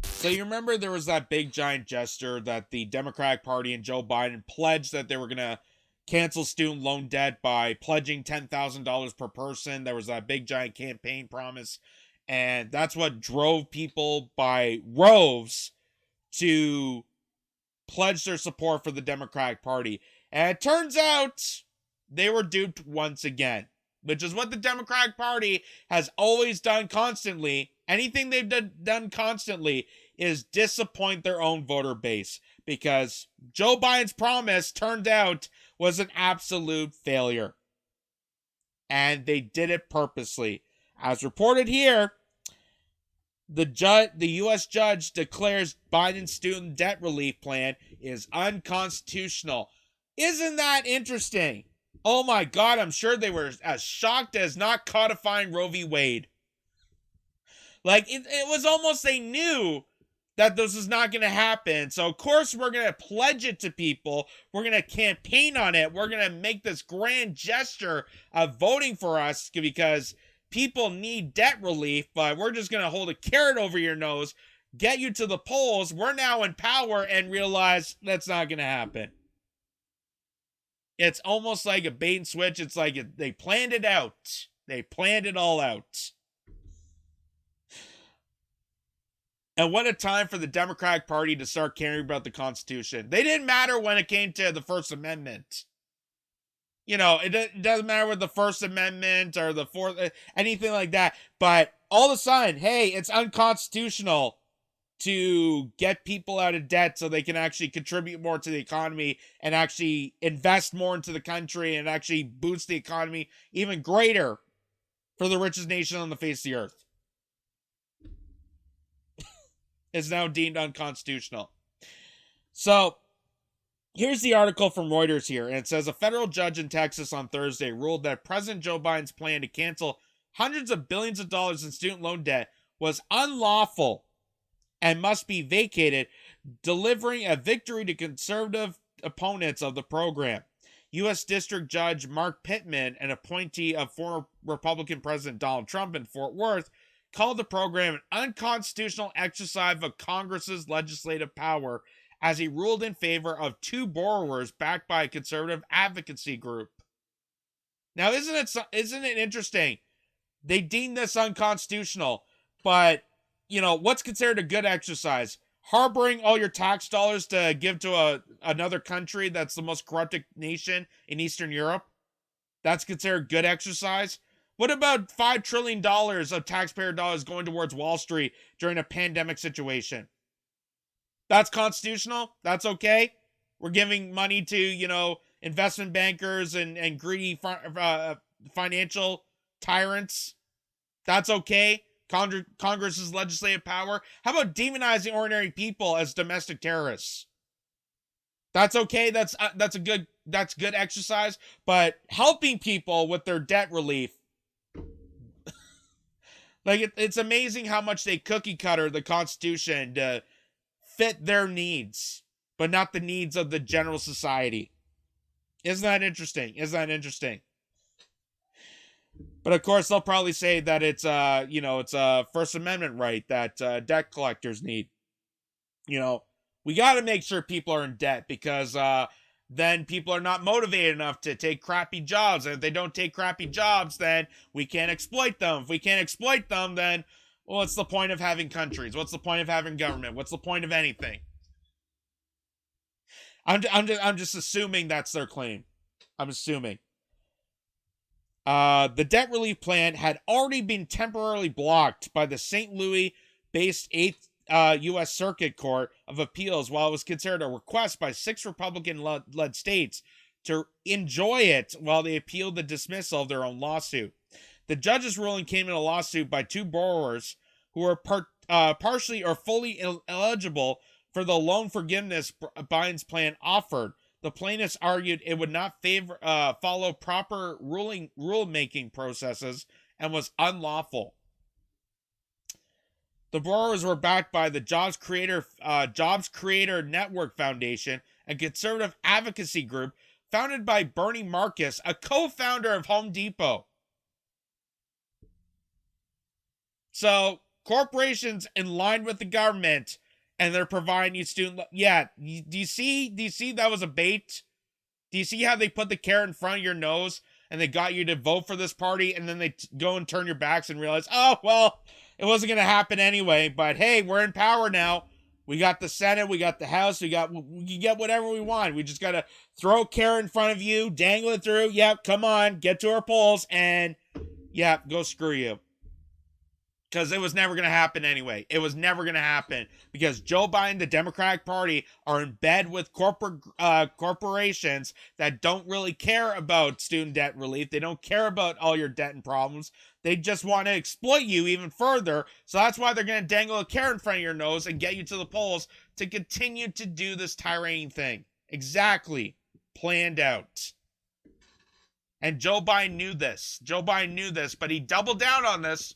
So you remember there was that big giant gesture that the Democratic Party and Joe Biden pledged that they were going to cancel student loan debt by pledging $10,000 per person. There was that big giant campaign promise. And that's what drove people by roves to pledge their support for the Democratic Party. And it turns out they were duped once again, which is what the Democratic Party has always done constantly. Anything they've done constantly is disappoint their own voter base, because Joe Biden's promise turned out was an absolute failure. And they did it purposely. As reported here, the U.S. judge declares Biden's student debt relief plan is unconstitutional. Isn't that interesting? Oh my God, I'm sure they were as shocked as not codifying Roe v. Wade. Like, it was almost they knew that this was not going to happen. So, of course, we're going to pledge it to people. We're going to campaign on it. We're going to make this grand gesture of voting for us because people need debt relief, but we're just going to hold a carrot over your nose, get you to the polls. We're now in power and realize that's not going to happen. It's almost like a bait and switch. It's like they planned it out. They planned it all out. And what a time for the Democratic Party to start caring about the Constitution. They didn't matter when it came to the First Amendment. You know, it doesn't matter with the First Amendment or the Fourth, anything like that. But all of a sudden, hey, it's unconstitutional to get people out of debt so they can actually contribute more to the economy and actually invest more into the country and actually boost the economy even greater for the richest nation on the face of the earth. Is now deemed unconstitutional. So, here's the article from Reuters here, and it says a federal judge in Texas on Thursday ruled that President Joe Biden's plan to cancel hundreds of billions of dollars in student loan debt was unlawful and must be vacated, delivering a victory to conservative opponents of the program. U.S. District Judge Mark Pittman, an appointee of former Republican President Donald Trump in Fort Worth, called the program an unconstitutional exercise of Congress's legislative power as he ruled in favor of two borrowers backed by a conservative advocacy group. Now, isn't it interesting? They deemed this unconstitutional, but, you know, what's considered a good exercise? Harboring all your tax dollars to give to another country that's the most corrupted nation in Eastern Europe? That's considered good exercise? What about $5 trillion of taxpayer dollars going towards Wall Street during a pandemic situation? That's constitutional? That's okay? We're giving money to, you know, investment bankers and greedy financial tyrants? That's okay? Congress's legislative power? How about demonizing ordinary people as domestic terrorists? That's okay? That's good exercise? But helping people with their debt relief, like, it's amazing how much they cookie cutter the Constitution to fit their needs, but not the needs of the general society. Isn't that interesting? But of course, they'll probably say that it's a First Amendment right that debt collectors need. You know, we got to make sure people are in debt because then people are not motivated enough to take crappy jobs. And if they don't take crappy jobs, then we can't exploit them. If we can't exploit them, then, well, what's the point of having countries? What's the point of having government? What's the point of anything? I'm just assuming that's their claim. I'm assuming. The debt relief plan had already been temporarily blocked by the St. Louis-based 8th U.S. Circuit Court of Appeals while it was considered a request by 6 Republican-led states to enjoy it while they appealed the dismissal of their own lawsuit. The judge's ruling came in a lawsuit by 2 borrowers who were partially or fully eligible for the loan forgiveness Biden's plan offered. The plaintiffs argued it would not follow proper rulemaking processes and was unlawful. The borrowers were backed by the Jobs Creator Network Foundation, a conservative advocacy group founded by Bernie Marcus, a co-founder of Home Depot. So corporations in line with the government, and they're providing you student. Yeah, do you see? Do you see that was a bait? Do you see how they put the carrot in front of your nose and they got you to vote for this party, and then they go and turn your backs and realize, oh well, it wasn't going to happen anyway. But hey, we're in power now. We got the Senate, we got the House, we can get whatever we want. We just got to throw a carrot in front of you, dangle it through. Yep, come on, get to our polls, and yeah, go screw you. Because it was never going to happen anyway. It was never going to happen because Joe Biden, the Democratic Party, are in bed with corporations that don't really care about student debt relief. They don't care about all your debt and problems. They just want to exploit you even further. So that's why they're going to dangle a carrot in front of your nose and get you to the polls to continue to do this tyranny thing. Exactly. Planned out. And Joe Biden knew this. Joe Biden knew this, but he doubled down on this,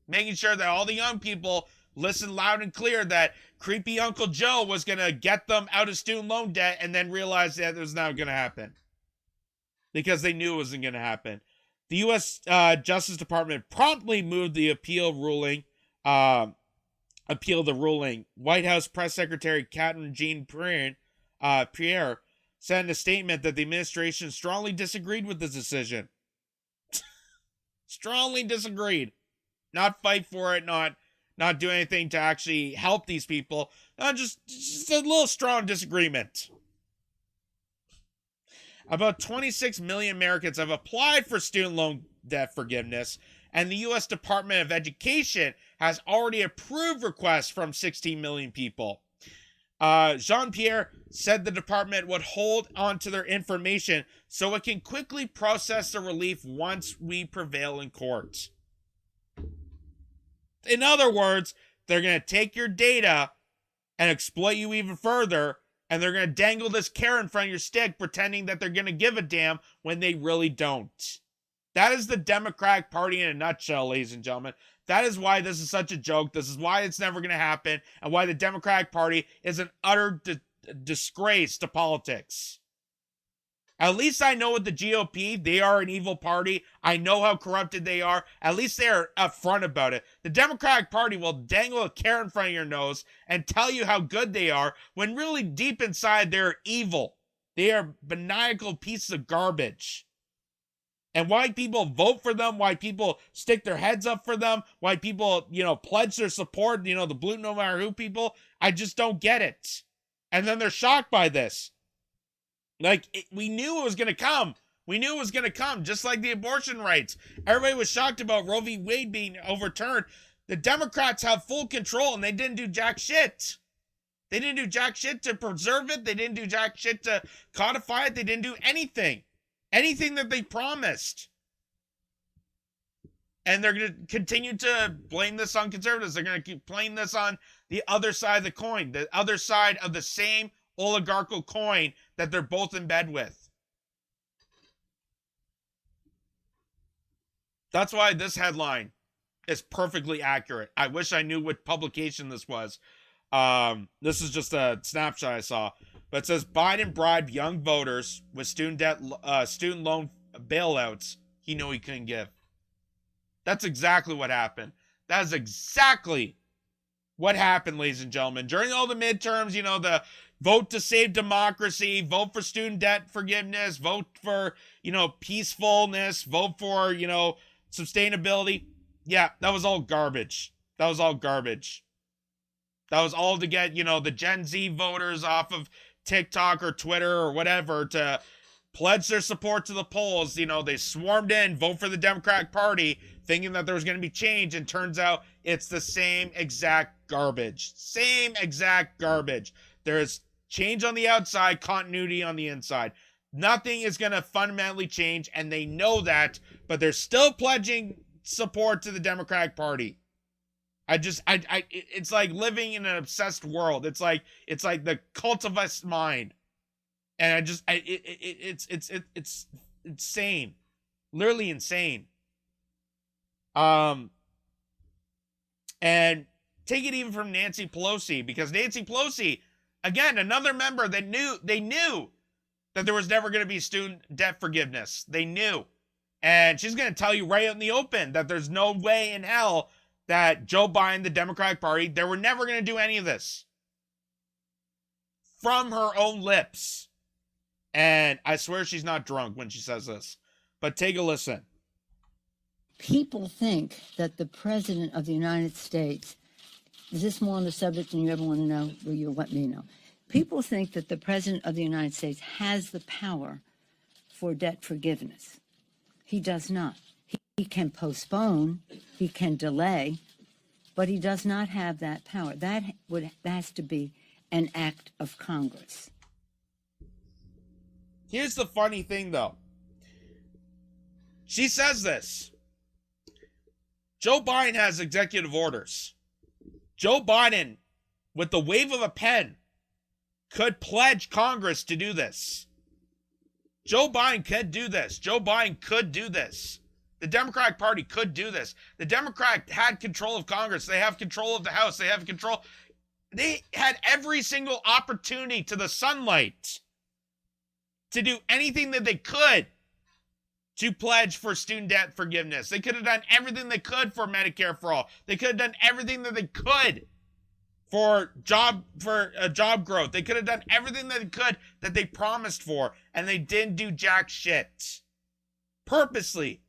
making sure that all the young people listen loud and clear that creepy Uncle Joe was going to get them out of student loan debt, and then realized that it was not going to happen because they knew it wasn't going to happen. The U.S. Justice Department promptly moved the appeal the ruling. White House Press Secretary Catherine Pierre said in a statement that the administration strongly disagreed with this decision. Strongly disagreed. Not fight for it, not do anything to actually help these people. Just a little strong disagreement. About 26 million Americans have applied for student loan debt forgiveness, and the U.S. Department of Education has already approved requests from 16 million people. Jean-Pierre said the department would hold on to their information so it can quickly process the relief once we prevail in court. In other words, they're going to take your data and exploit you even further, and they're going to dangle this carrot in front of your stick pretending that they're going to give a damn when they really don't. That is the Democratic Party in a nutshell, ladies and gentlemen. That is why this is such a joke. This is why it's never going to happen, and why the Democratic Party is an utter disgrace to politics. At least I know with the GOP, they are an evil party. I know how corrupted they are. At least they are upfront about it. The Democratic Party will dangle a carrot in front of your nose and tell you how good they are when really deep inside they're evil. They are maniacal pieces of garbage. And why people vote for them, why people stick their heads up for them, why people, pledge their support, the blue no matter who people, I just don't get it. And then they're shocked by this. We knew it was going to come. We knew it was going to come, just like the abortion rights. Everybody was shocked about Roe v. Wade being overturned. The Democrats have full control, and they didn't do jack shit. They didn't do jack shit to preserve it. They didn't do jack shit to codify it. They didn't do anything. Anything that they promised. And they're going to continue to blame this on conservatives. They're going to keep playing this on the other side of the coin, the other side of the same oligarchical coin that they're both in bed with. That's why this headline is perfectly accurate. I wish I knew what publication this was. This is just a snapshot I saw. But it says Biden bribed young voters with student loan bailouts he knew he couldn't give. That's exactly what happened. That is exactly what happened, ladies and gentlemen. During all the midterms, the vote to save democracy, vote for student debt forgiveness, vote for, peacefulness, vote for, sustainability. Yeah, that was all garbage. That was all garbage. That was all to get, the Gen Z voters off of TikTok or Twitter or whatever to pledge their support to the polls. They swarmed in, vote for the Democratic Party, thinking that there was going to be change, and turns out it's the same exact garbage. Same exact garbage. There's change on the outside, continuity on the inside. Nothing is going to fundamentally change, and they know that, but they're still pledging support to the Democratic Party. It's like living in an obsessed world. It's like the cultivist mind. And it's insane. Literally insane. And take it even from Nancy Pelosi, because Nancy Pelosi, again, another member that they knew that there was never going to be student debt forgiveness. They knew. And she's going to tell you right out in the open that there's no way in hell that Joe Biden, the Democratic Party, they were never going to do any of this. From her own lips. And I swear she's not drunk when she says this. But take a listen. People think that the President of the United States, is this more on the subject than you ever want to know? Will you let me know? People think that the President of the United States has the power for debt forgiveness. He does not. He can postpone, he can delay, but he does not have that power. That has to be an act of Congress. Here's the funny thing, though. She says this. Joe Biden has executive orders. Joe Biden, with the wave of a pen, could pledge Congress to do this. Joe Biden could do this. Joe Biden could do this. The Democratic Party could do this. The Democrat had control of Congress. They have control of the House. They have control. They had every single opportunity to the sunlight to do anything that they could to pledge for student debt forgiveness. They could have done everything they could for Medicare for all. They could have done everything that they could for job growth. They could have done everything that they could that they promised for, and they didn't do jack shit. Purposely.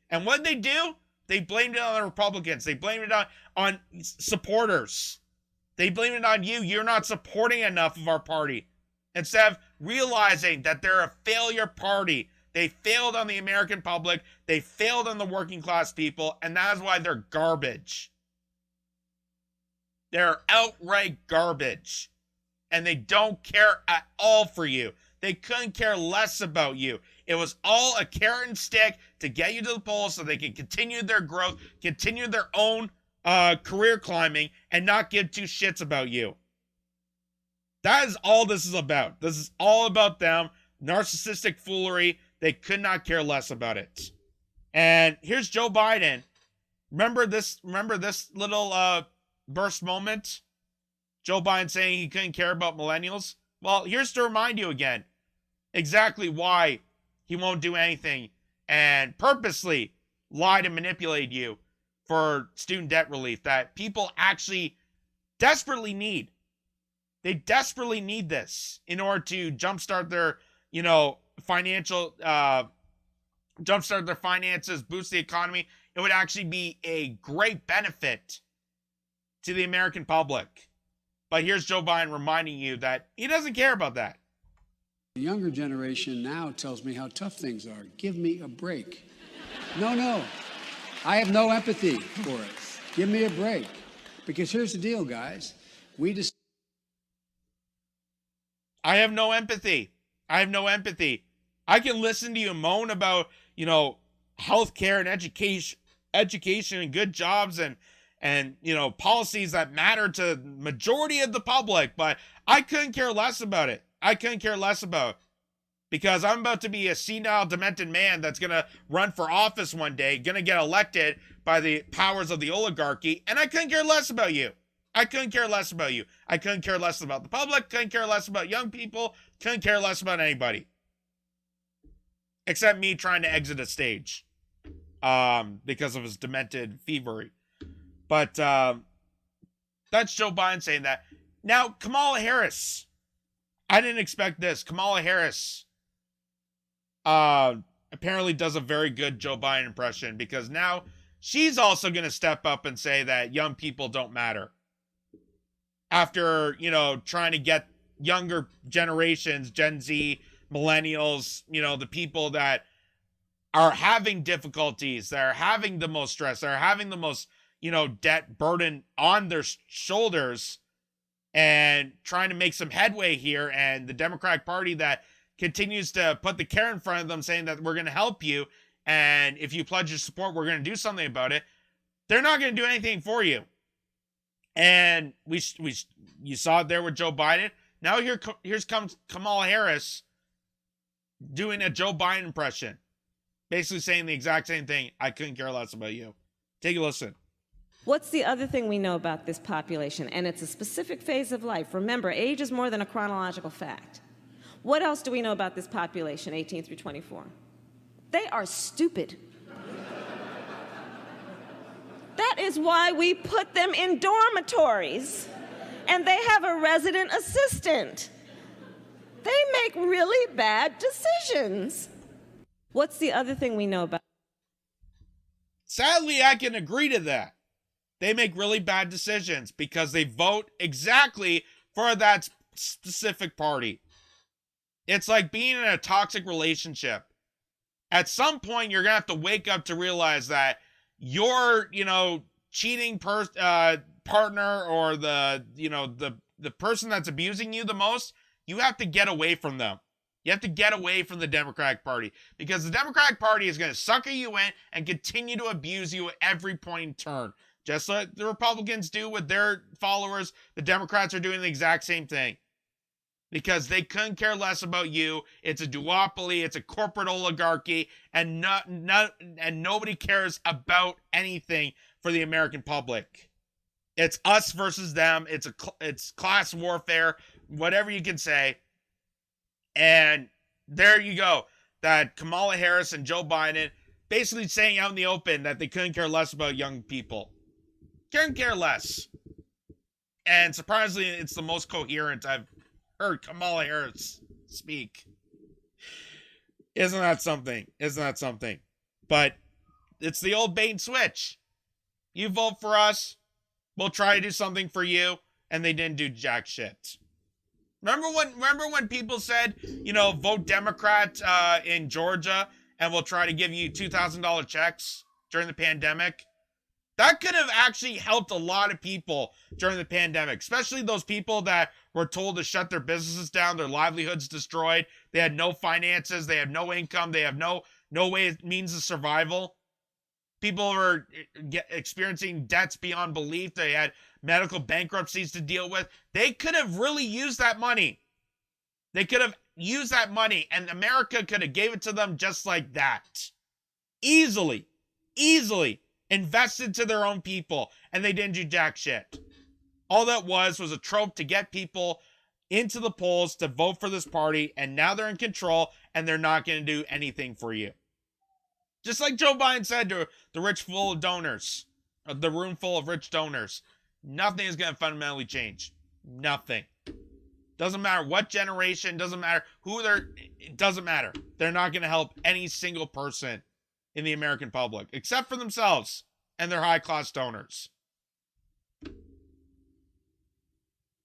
And what did they do? They blamed it on the Republicans. They blamed it on supporters. They blamed it on you. You're not supporting enough of our party. Instead of realizing that they're a failure party. They failed on the American public. They failed on the working class people, and that is why they're garbage. They're outright garbage. And they don't care at all for you. They couldn't care less about you. It was all a carrot and stick to get you to the polls so they can continue their growth, continue their own career climbing, and not give two shits about you. That is all this is about. This is all about them. Narcissistic foolery. They could not care less about it. And here's Joe Biden. Remember this little burst moment? Joe Biden saying he couldn't care about millennials? Well, here's to remind you again exactly why he won't do anything and purposely lie to manipulate you for student debt relief that people actually desperately need. They desperately need this in order to jumpstart their, jumpstart their finances, boost the economy. It would actually be a great benefit to the American public. But here's Joe Biden reminding you that he doesn't care about that. The younger generation now tells me how tough things are. Give me a break. No. I have no empathy for it. Give me a break. Because here's the deal, guys. I have no empathy. I can listen to you moan about, healthcare and education and good jobs and policies that matter to the majority of the public, but I couldn't care less about it. Because I'm about to be a senile, demented man that's going to run for office one day, going to get elected by the powers of the oligarchy, and I couldn't care less about you. I couldn't care less about the public, couldn't care less about young people, couldn't care less about anybody. Except me trying to exit a stage because of his demented thievery. But that's Joe Biden saying that. Now, Kamala Harris. I didn't expect this. Kamala Harris apparently does a very good Joe Biden impression because now she's also going to step up and say that young people don't matter. After, trying to get younger generations, Gen Z, millennials, the people that are having difficulties, that are having the most stress, that are having the most debt burden on their shoulders and trying to make some headway here. And the Democratic Party that continues to put the carrot in front of them saying that we're going to help you. And if you pledge your support, we're going to do something about it. They're not going to do anything for you. And you saw it there with Joe Biden. Now here's comes Kamala Harris doing a Joe Biden impression. Basically saying the exact same thing. I couldn't care less about you. Take a listen. What's the other thing we know about this population? And it's a specific phase of life. Remember, age is more than a chronological fact. What else do we know about this population, 18 through 24? They are stupid. That is why we put them in dormitories, and they have a resident assistant. They make really bad decisions. What's the other thing we know about? Sadly, I can agree to that. They make really bad decisions because they vote exactly for that specific party. It's like being in a toxic relationship. At some point, you're going to have to wake up to realize that your, cheating partner or the person that's abusing you the most, you have to get away from them. You have to get away from the Democratic Party because the Democratic Party is going to sucker you in and continue to abuse you at every point in turn. Just like the Republicans do with their followers, the Democrats are doing the exact same thing. Because they couldn't care less about you. It's a duopoly, it's a corporate oligarchy, and nobody cares about anything for the American public. It's us versus them. It's class warfare, whatever you can say. And there you go. That Kamala Harris and Joe Biden basically saying out in the open that they couldn't care less about young people. Couldn't care less. And surprisingly, it's the most coherent I've heard Kamala Harris speak. Isn't that something? Isn't that something? But it's the old bait and switch. You vote for us, we'll try to do something for you, and they didn't do jack shit. Remember when people said, vote Democrat in Georgia, and we'll try to give you $2,000 checks during the pandemic? That could have actually helped a lot of people during the pandemic, especially those people that were told to shut their businesses down, their livelihoods destroyed. They had no finances, they had no income, they have no means of survival. People were experiencing debts beyond belief. They had medical bankruptcies to deal with. They could have really used that money. They could have used that money, and America could have gave it to them just like that. Easily. Invested to their own people, and they didn't do jack shit. All that was a trope to get people into the polls to vote for this party, and now they're in control, and they're not going to do anything for you. Just like Joe Biden said to the rich full of donors, the room full of rich donors, nothing is going to fundamentally change. Nothing. Doesn't matter what generation, doesn't matter who it doesn't matter. They're not going to help any single person in the American public, except for themselves and their high-class donors.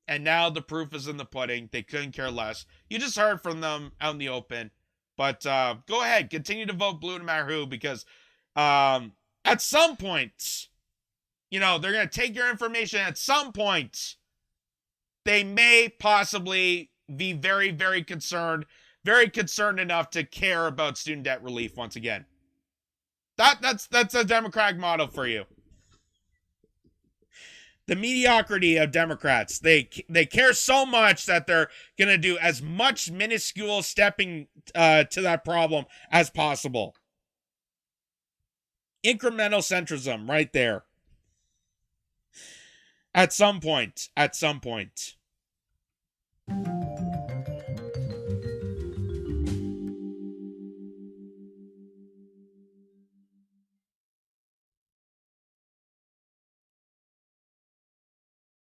And now the proof is in the pudding. They couldn't care less. You just heard from them out in the open. But go ahead, continue to vote blue no matter who, because at some point, they're going to take your information. At some point, they may possibly be very, very concerned enough to care about student debt relief once again. That's a Democratic model for you. The mediocrity of Democrats. They care so much that they're going to do as much minuscule stepping to that problem as possible. Incremental centrism right there. At some point.